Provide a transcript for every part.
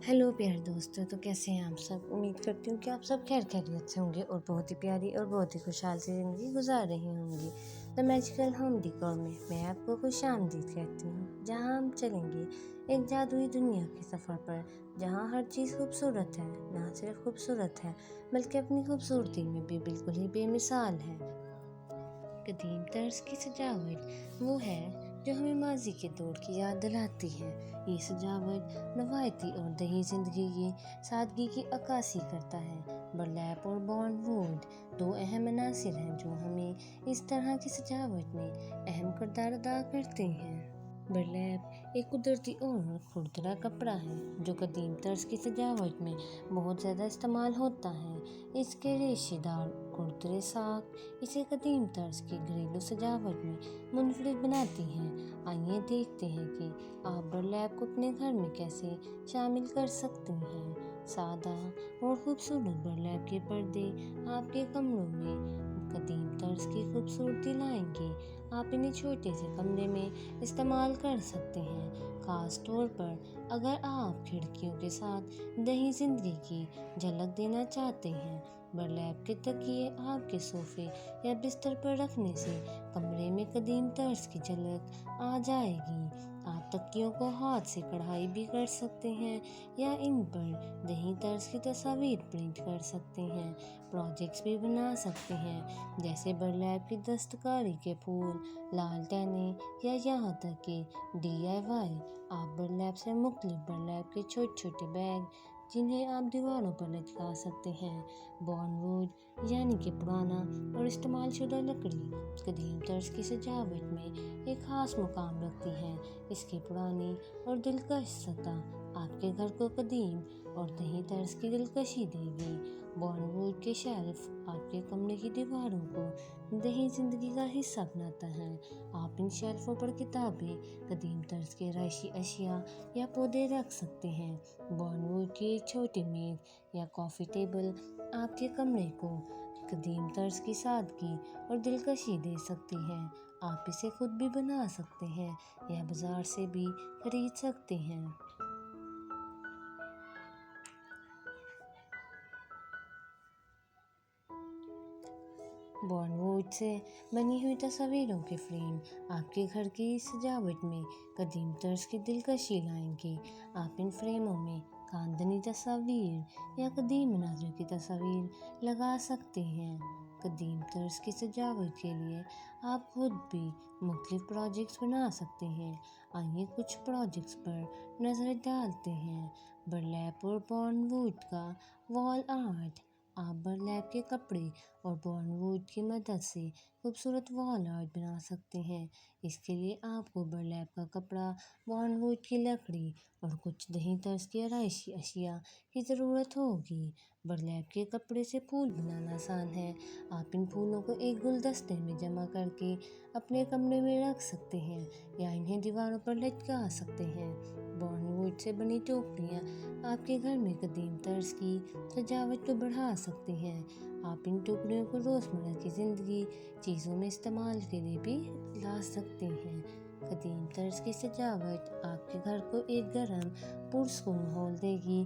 Hello प्यारे दोस्तों, तो कैसे हैं आप सब। उम्मीद करती हूँ कि आप सब खैर खैरियत से होंगे और बहुत ही प्यारी और बहुत ही खुशहाल सी ज़िंदगी गुजार रही होंगी। द मैजिकल होम डिकोर में मैं आपको खुशामदीद कहती हूँ, जहाँ हम चलेंगे एक जादुई दुनिया के सफ़र पर, जहाँ हर चीज़ खूबसूरत है। ना सिर्फ खूबसूरत है बल्कि अपनी खूबसूरती में भी बिल्कुल ही बेमिसाल है। कदीम तर्ज की सजावट वो है जो हमें माजी के दौर की याद दिलाती है। ये सजावट रवायती और दही ज़िंदगी की सादगी की अक्कासी करता है। बर्लैप और बॉर्नवुड दो अहम अनासिर हैं जो हमें इस तरह की सजावट में अहम किरदार अदा करते हैं। बर्लैप एक कुदरती और खुरदरा कपड़ा है जो कदीम तर्ज की सजावट में बहुत ज़्यादा इस्तेमाल होता है। इसके रेशेदार खुरदरे साख इसे कदीम तर्ज की घरेलू सजावट में मुनफरिद बनाती हैं। आइए देखते हैं कि आप बर्लैप को अपने घर में कैसे शामिल कर सकते हैं। सादा और खूबसूरत बर्लैप के पर्दे आपके कमरों में कदीम तर्ज की खूबसूरती लाएंगे। आप इन्हें छोटे से कमरे में इस्तेमाल कर सकते हैं, खास तौर पर अगर आप खिड़कियों के साथ दही जिंदगी की झलक देना चाहते हैं। बर्लैप के तकिए आपके सोफे या बिस्तर पर रखने से कमरे में कदीम तर्ज की झलक आ जाएगी। आप तकियों को हाथ से कढ़ाई भी कर सकते हैं या इन पर दही तर्ज की तस्वीर प्रिंट कर सकते हैं। प्रोजेक्ट्स भी बना सकते हैं, जैसे बर्लैप की दस्तकारी के फूल, लालटेने या यहाँ तक कि DIY। आप बर्लैप से मुख्तलिफ बर्लैप के छोटे छोटे बैग जिन्हें आप दीवारों पर लटका सकते हैं। बॉर्नवुड यानी कि पुराना और इस्तेमाल शुदा लकड़ी कदीम तर्ज की सजावट में एक खास मुकाम रखती है। इसकी पुरानी और दिलकश सतह आपके घर को कदीम और दही तर्ज की दिलकशी देगी। बॉर्नवुड के शेल्फ आपके कमरे की दीवारों को दही जिंदगी का हिस्सा बनाता है। आप इन शेल्फों पर किताबें, कदीम तर्ज के रहायशी अशिया या पौधे रख सकते हैं। बॉर्नवुड की एक छोटी मेज या कॉफ़ी टेबल आपके कमरे को कदीम तर्ज की सादगी और दिलकशी दे सकती है। आप इसे खुद भी बना सकते हैं या बाजार से भी खरीद सकते हैं। बॉर्नवुड से बनी हुई तस्वीरों के फ्रेम आपके घर की सजावट में कदीम तर्ज की दिलकशी लाएंगे। आप इन फ्रेमों में खानदानी तस्वीर या कदीम मनाजिर की तस्वीर लगा सकते हैं। कदीम तर्ज की सजावट के लिए आप खुद भी मुख्तलिफ प्रोजेक्ट्स बना सकते हैं। आइए कुछ प्रोजेक्ट्स पर नज़र डालते हैं। बर्लैप और बॉर्नवुड का वॉल आर्ट। आप बर्लैप के कपड़े और बॉर्नवुड की मदद से खूबसूरत वॉल आर्ट बना सकते हैं। इसके लिए आपको बर्लैप का कपड़ा, बॉर्नवुड की लकड़ी और कुछ दही तर्ज की आराइशी अशिया की ज़रूरत होगी। बर्लैप के कपड़े से फूल बनाना आसान है। आप इन फूलों को एक गुलदस्ते में जमा करके अपने कमरे में रख सकते हैं या इन्हें दीवारों पर लटका सकते हैं। बॉर्नवुड से बनी टोकरियाँ आपके घर में कदीम तर्ज की सजावट को बढ़ा सकती हैं। आप इन टुकड़ियों को रोज़मर्रा की ज़िंदगी चीज़ों में इस्तेमाल के लिए भी ला सकते हैं। कदीम तर्ज की सजावट आपके घर को एक गर्म पुरस्कून माहौल देगी।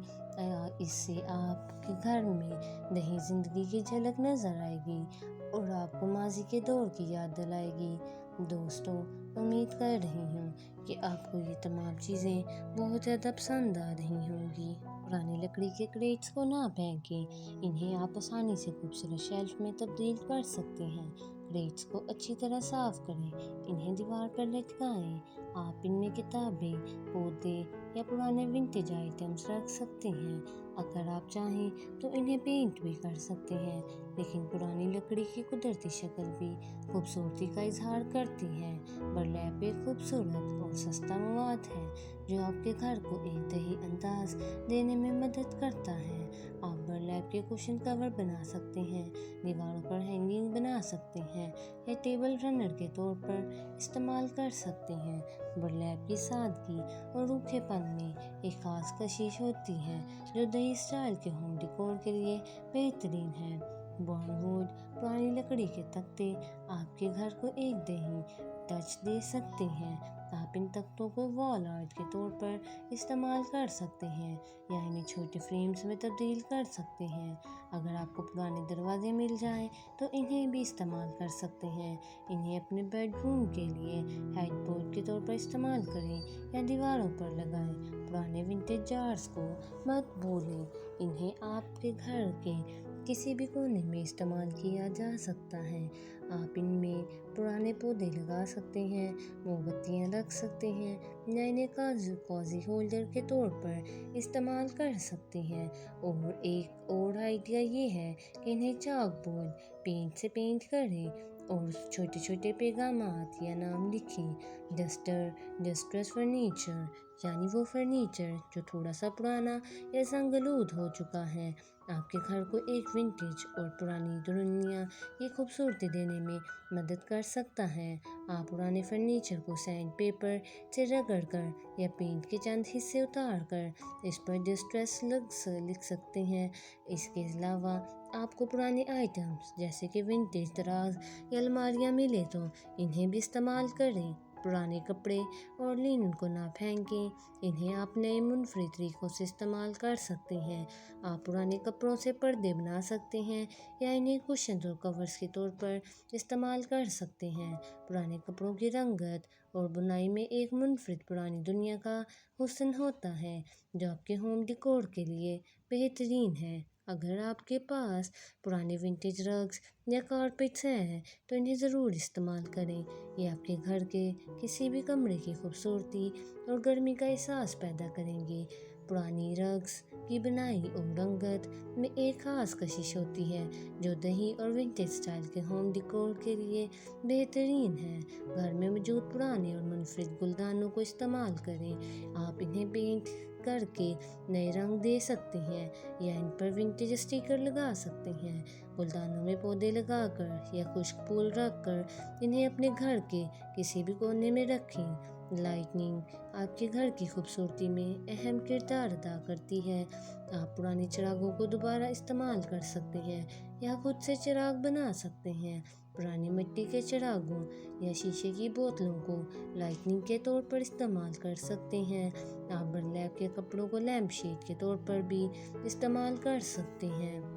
इससे आपके घर में नई ज़िंदगी की झलक नज़र आएगी और आपको माजी के दौर की याद दिलाएगी। दोस्तों, उम्मीद कर रही हूँ कि आपको ये तमाम चीज़ें बहुत ज़्यादा पसंद आ रही होंगी। पुरानी लकड़ी के क्रेट्स को ना फेंकें, इन्हें आप आसानी से खूबसूरत शेल्फ में तब्दील कर सकते हैं। क्रेट्स को अच्छी तरह साफ करें, इन्हें दीवार पर लटकाएं। आप इनमें किताबें, पौधे या पुराने विंटेज आइटम्स रख सकते हैं। अगर आप चाहें तो इन्हें पेंट भी कर सकते हैं, लेकिन पुरानी लकड़ी की कुदरती शक्ल भी खूबसूरती का इजहार करती है। बर्लैप एक खूबसूरत और सस्ता मवाद है जो आपके घर को एक दही अंदाज देने में मदद करता है। आप बर्लैप के कुशन कवर बना सकते हैं, दीवारों पर हैंगिंग बना सकते हैं या टेबल रनर के तौर पर इस्तेमाल कर सकते हैं। बर्लैप की सादगी और रूखेपन में एक खास कशिश होती है जो दही स्टाइल के होम डिकोर के लिए बेहतरीन है। बॉर्नवुड पुरानी लकड़ी के तख्ते आपके घर को एक दही टच दे सकते हैं। आप इन तख्तों को वॉल आर्ट के तौर पर इस्तेमाल कर सकते हैं या इन्हें छोटे फ्रेम्स में तब्दील कर सकते हैं। अगर आपको पुराने दरवाजे मिल जाएं तो इन्हें भी इस्तेमाल कर सकते हैं। इन्हें अपने बेडरूम के लिए हेडबोर्ड के तौर पर इस्तेमाल करें या दीवारों पर लगाएं। पुराने विंटेज जार्स को मत भूलें, इन्हें आपके घर के किसी भी कोने में इस्तेमाल किया जा सकता है। आप इनमें पुराने पौधे लगा सकते हैं, मोमबत्तियाँ रख सकते हैं या इन्हें कॉजी होल्डर के तौर पर इस्तेमाल कर सकते हैं। और एक और आइडिया ये है कि इन्हें चाक बोर्ड पेंट से पेंट करें और छोटे छोटे पैगामात या नाम लिखें। डस्टर, डस्टर्स फर्नीचर, यानी वो फर्नीचर जो थोड़ा सा पुराना या संगलूद हो चुका है, आपके घर को एक विंटेज और पुरानी दुनिया की खूबसूरती देने में मदद कर सकता है। आप पुराने फर्नीचर को सैंड पेपर से रगड़ कर या पेंट के चंद हिस्से उतार कर इस पर डिस्ट्रेस लिख सकते हैं। इसके अलावा आपको पुराने आइटम्स जैसे कि विंटेज दराज या अलमारियाँ मिले तो इन्हें भी इस्तेमाल करें। पुराने कपड़े और लिनन को ना फेंकें, इन्हें आप नए मुनफरद तरीक़ों से इस्तेमाल कर सकते हैं। आप पुराने कपड़ों से पर्दे बना सकते हैं या इन्हें कुशन और कवर्स के तौर पर इस्तेमाल कर सकते हैं। पुराने कपड़ों की रंगत और बुनाई में एक मुनफरद पुरानी दुनिया का हुस्न होता है जो आपके होम डेकोर के लिए बेहतरीन है। अगर आपके पास पुराने विंटेज रग्स या कारपेट्स हैं तो इन्हें ज़रूर इस्तेमाल करें। ये आपके घर के किसी भी कमरे की खूबसूरती और गर्मी का एहसास पैदा करेंगे। पुरानी रग्स की बनाई और रंगत में एक ख़ास कशिश होती है जो दही और विंटेज स्टाइल के होम डेकोर के लिए बेहतरीन है। घर में मौजूद पुराने और मुनफरद गुलदानों को इस्तेमाल करें। आप इन्हें पेंट करके नए रंग दे सकते हैं या इन पर विंटेज स्टिकर लगा सकते हैं। गुलदानों में पौधे लगाकर या खुश्क फूल रखकर इन्हें अपने घर के किसी भी कोने में रखें। लाइटनिंग आपके घर की खूबसूरती में अहम किरदार अदा करती है। आप पुराने चिरागों को दोबारा इस्तेमाल कर सकते हैं या खुद से चिराग बना सकते हैं। पुरानी मिट्टी के चिरागों या शीशे की बोतलों को लाइटनिंग के तौर पर इस्तेमाल कर सकते हैं। आप बर्लैप के कपड़ों को लैम्प शेड के तौर पर भी इस्तेमाल कर सकते हैं।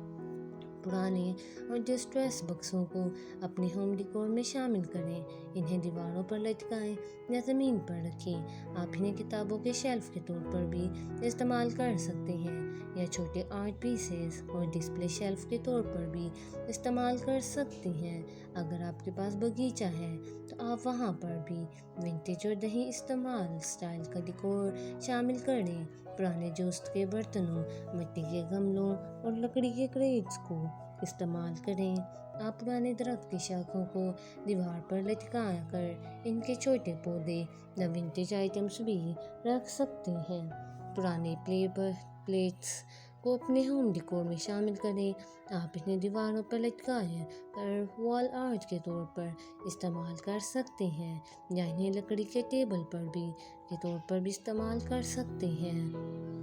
पुराने और डिस्ट्रेस बक्सों को अपने होम डेकोर में शामिल करें। इन्हें दीवारों पर लटकाएं या ज़मीन पर रखें। आप इन्हें किताबों के शेल्फ के तौर पर भी इस्तेमाल कर सकते हैं या छोटे आर्ट पीसेस और डिस्प्ले शेल्फ के तौर पर भी इस्तेमाल कर सकते हैं। अगर आपके पास बगीचा है तो आप वहाँ पर भी विंटेज और दही इस्तेमाल स्टाइल का डेकोर शामिल करें। पुराने जूस के बर्तनों, मिट्टी के गमलों और लकड़ी के क्रेट्स को इस्तेमाल करें। आप पुराने दरख्त की शाखों को दीवार पर लटका कर इनके छोटे पौधे या विंटेज आइटम्स भी रख सकते हैं। पुराने प्लेट्स को अपने होम डेकोर में शामिल करें। आप इन्हें दीवारों पर लटकाएं कर वॉल आर्ट के तौर पर इस्तेमाल कर सकते हैं या इन्हें लकड़ी के टेबल पर भी के तौर पर भी इस्तेमाल कर सकते हैं।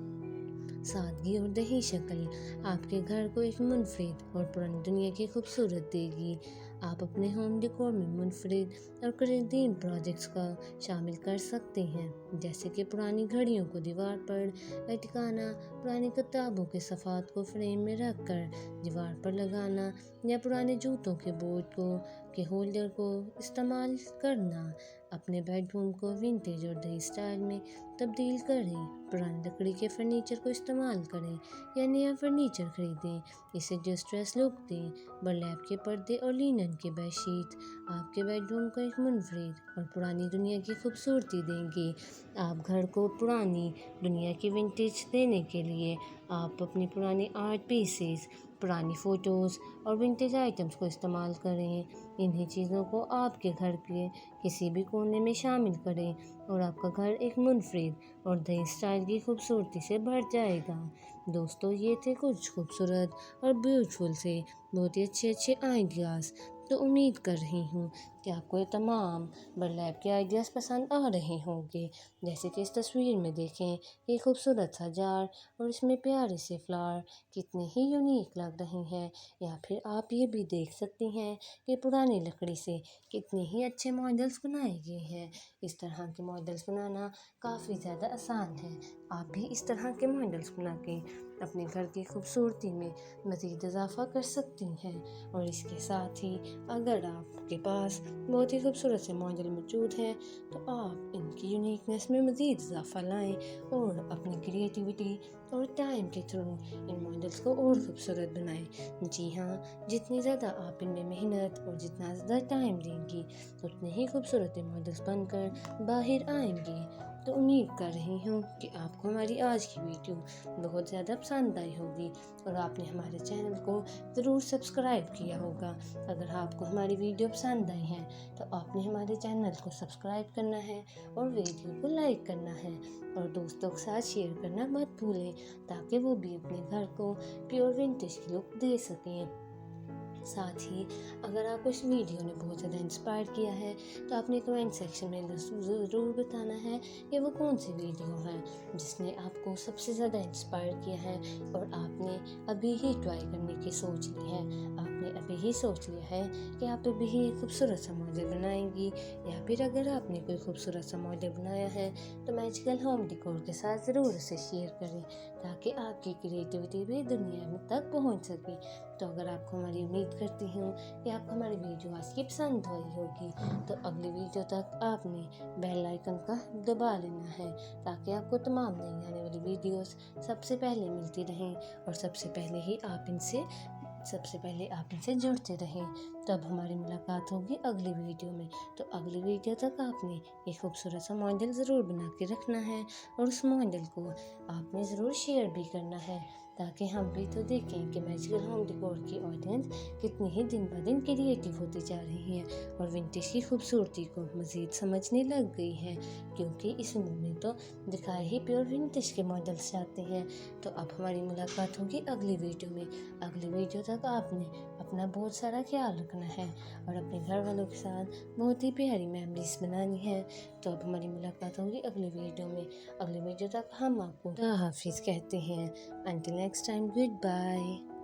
सादगी और दही शक्ल आपके घर को एक मुनफरद और पुरानी दुनिया की खूबसूरत देगी। आप अपने होम डेकोर में मुनफरद और करीम प्रोजेक्ट्स का शामिल कर सकते हैं, जैसे कि पुरानी घड़ियों को दीवार पर लटकाना, पुरानी किताबों के सफ़ात को फ्रेम में रख कर दीवार पर लगाना या पुराने जूतों के के होल्डर को इस्तेमाल करना। अपने बेडरूम को विंटेज और दही स्टाइल में तब्दील करें। पुरानी लकड़ी के फर्नीचर को इस्तेमाल करें या नया फर्नीचर खरीदें, इसे डिस्ट्रेस लुक दें। बर्लैप के पर्दे और लिनन के बेडशीट आपके बेडरूम को एक मुनफरद और पुरानी दुनिया की खूबसूरती देंगे। आप घर को पुरानी दुनिया की विंटेज देने के लिए आप अपनी पुरानी आर्ट पीसेस, पुरानी फ़ोटोज़ और विंटेज आइटम्स को इस्तेमाल करें। इन्हीं चीज़ों को आपके घर के किसी भी कोने में शामिल करें और आपका घर एक मुनफरद और नई स्टाइल की खूबसूरती से भर जाएगा। दोस्तों, ये थे कुछ खूबसूरत और ब्यूटीफुल से बहुत ही अच्छे आइडियाज़। तो उम्मीद कर रही हूँ कि आपको ये तमाम बर्लैप के आइडियाज़ पसंद आ रहे होंगे। जैसे कि इस तस्वीर में देखें, ये खूबसूरत सा जार और इसमें प्यारे से फ्लावर कितने ही यूनिक लग रहे हैं। या फिर आप ये भी देख सकती हैं कि पुरानी लकड़ी से कितने ही अच्छे मॉडल्स बनाए गए हैं। इस तरह के मॉडल्स बनाना काफ़ी ज़्यादा आसान है। आप भी इस तरह के मॉडल्स बना के अपने घर की खूबसूरती में मज़ीद इजाफ़ा कर सकती हैं। और इसके साथ ही अगर आपके पास बहुत ही खूबसूरत से मॉडल मौजूद हैं तो आप इनकी यूनिकनेस में मज़ीद इजाफ़ा लाएँ और अपनी क्रिएटिविटी और टाइम के थ्रू इन मॉडल्स को और खूबसूरत बनाएं। जी हाँ, जितनी ज़्यादा आप इनमें मेहनत और जितना ज़्यादा टाइम देंगी उतने ही खूबसूरत मॉडल्स बनकर बाहर आएंगे। तो उम्मीद कर रही हूँ कि आपको हमारी आज की वीडियो बहुत ज़्यादा पसंद आई होगी और आपने हमारे चैनल को ज़रूर सब्सक्राइब किया होगा। अगर आपको हमारी वीडियो पसंद आई है तो आपने हमारे चैनल को सब्सक्राइब करना है और वीडियो को लाइक करना है और दोस्तों के साथ शेयर करना मत भूलें, ताकि वो भी अपने घर को प्योर विंटेज की लुक दे सकें। साथ ही अगर आपको इस वीडियो ने बहुत ज़्यादा इंस्पायर किया है तो आपने कमेंट सेक्शन में ज़रूर बताना है कि वो कौन सी वीडियो है जिसने आपको सबसे ज़्यादा इंस्पायर किया है और आपने अभी ही ट्राई करने की सोच ली है। आपने अभी ही सोच लिया है कि आप अभी ही एक खूबसूरत सा मॉडल बनाएंगी, या फिर अगर आपने कोई खूबसूरत सा मॉडल बनाया है तो मैजिकल होम डेकोर के साथ ज़रूर उसे शेयर करें, ताकि आपकी क्रिएटिविटी भी दुनिया में तक पहुंच सके। तो अगर आपको हमारी उम्मीद करती हूँ कि आपको हमारी वीडियो आज की पसंद आई होगी, तो अगली वीडियो तक आपने बेल आइकन का दबा लेना है, ताकि आपको तमाम नई आने वाली वीडियोस सबसे पहले मिलती रहें और सबसे पहले आप इनसे जुड़ते रहें। तब हमारी मुलाकात होगी अगली वीडियो में। तो अगली वीडियो तक आपने एक खूबसूरत सा मॉडल ज़रूर बना के रखना है और उस मॉडल को आपने ज़रूर शेयर भी करना है, ताकि हम भी तो देखें कि मैजिकल होम डेकोर की ऑडियंस कितनी ही दिन ब दिन क्रिएटिव होती जा रही है और विंटेज की खूबसूरती को मज़ीद समझने लग गई है, क्योंकि इस उम्र में तो दिखाए ही प्योर विंटेज के मॉडल्स चाहते हैं। तो अब हमारी मुलाकात होगी अगली वीडियो में। अगली वीडियो तक आपने अपना बहुत सारा ख्याल रखना है और अपने घर वालों के साथ बहुत ही प्यारी मेमोरीज बनानी है। तो अब हमारी मुलाकात होगी अगली वीडियो में। अगली वीडियो तक हम आपको हाफिज़ कहते हैं। Until next time, goodbye.